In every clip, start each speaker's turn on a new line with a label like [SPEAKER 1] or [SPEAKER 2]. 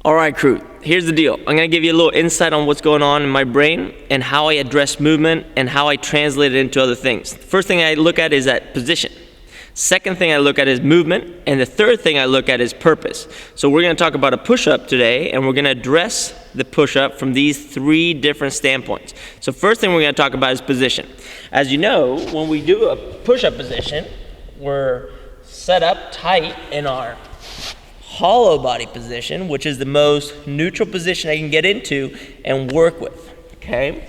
[SPEAKER 1] All right, crew, here's the deal. I'm gonna give you a little insight on what's going on in my brain and how I address movement and how I translate it into other things. The first thing I look at is that position. Second thing I look at is movement, and the third thing I look at is purpose. So we're gonna talk about a push-up today, and we're gonna address the push-up from these three different standpoints. So first thing we're gonna talk about is position. As you know, when we do a push-up position, we're set up tight in our hollow body position, which is the most neutral position I can get into and work with, okay?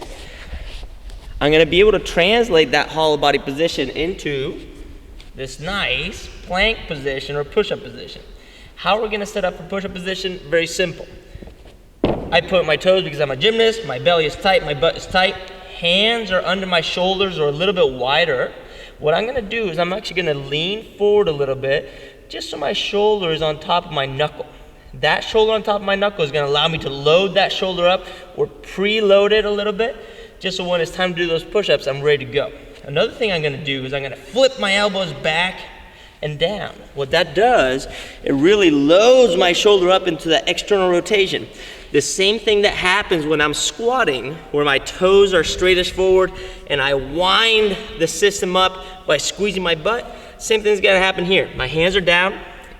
[SPEAKER 1] I'm gonna be able to translate that hollow body position into this nice plank position or push-up position. How are we gonna set up for push-up position? Very simple. I put my toes because I'm a gymnast, my belly is tight, my butt is tight, hands are under my shoulders or a little bit wider. What I'm gonna do is I'm actually gonna lean forward a little bit just so my shoulder is on top of my knuckle. That shoulder on top of my knuckle is gonna allow me to load that shoulder up or preload it a little bit, just so when it's time to do those push-ups, I'm ready to go. Another thing I'm gonna do is I'm gonna flip my elbows back and down. What that does, it really loads my shoulder up into that external rotation. The same thing that happens when I'm squatting, where my toes are straightest forward and I wind the system up by squeezing my butt. Same thing's gonna happen here. My hands are down,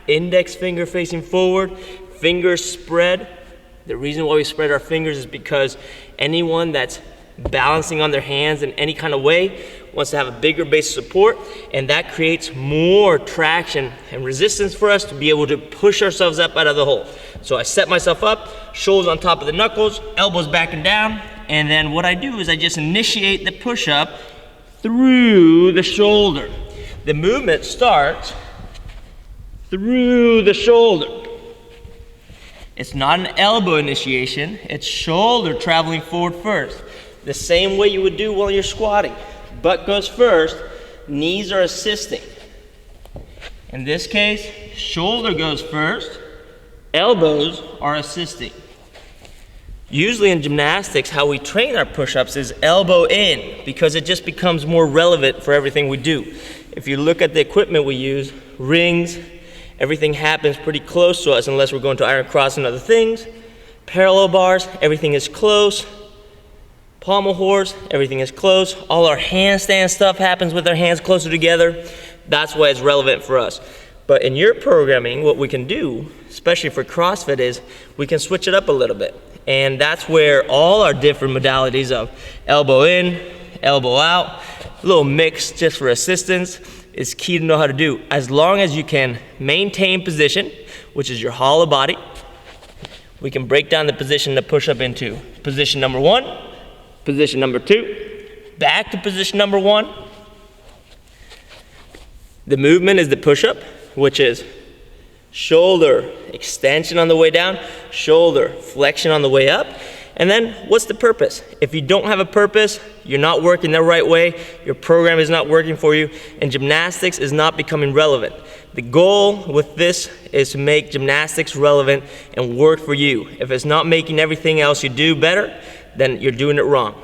[SPEAKER 1] index finger facing forward, fingers spread. The reason why we spread our fingers is because anyone that's balancing on their hands in any kind of way wants to have a bigger base of support, and that creates more traction and resistance for us to be able to push ourselves up out of the hole. So I set myself up, shoulders on top of the knuckles, elbows back and down, and then what I do is I just initiate the push-up through the shoulder. The movement starts through the shoulder. It's not an elbow initiation, it's shoulder traveling forward first. The same way you would do while you're squatting. Butt goes first, knees are assisting. In this case, shoulder goes first, elbows are assisting. Usually in gymnastics, how we train our push-ups is elbow in, because it just becomes more relevant for everything we do. If you look at the equipment we use, rings, everything happens pretty close to us unless we're going to iron cross and other things. Parallel bars, everything is close. Pommel horse, everything is close. All our handstand stuff happens with our hands closer together. That's why it's relevant for us. But in your programming, what we can do, especially for CrossFit, is we can switch it up a little bit. And that's where all our different modalities of elbow in, elbow out, a little mix just for assistance is key to know how to do. As long as you can maintain position, which is your hollow body, we can break down the position to push up into position number one, position number two, back to position number one. The movement is the push-up, which is shoulder extension on the way down, shoulder flexion on the way up. And then what's the purpose? If you don't have a purpose, you're not working the right way, your program is not working for you, and gymnastics is not becoming relevant. The goal with this is to make gymnastics relevant and work for you. If it's not making everything else you do better, then you're doing it wrong.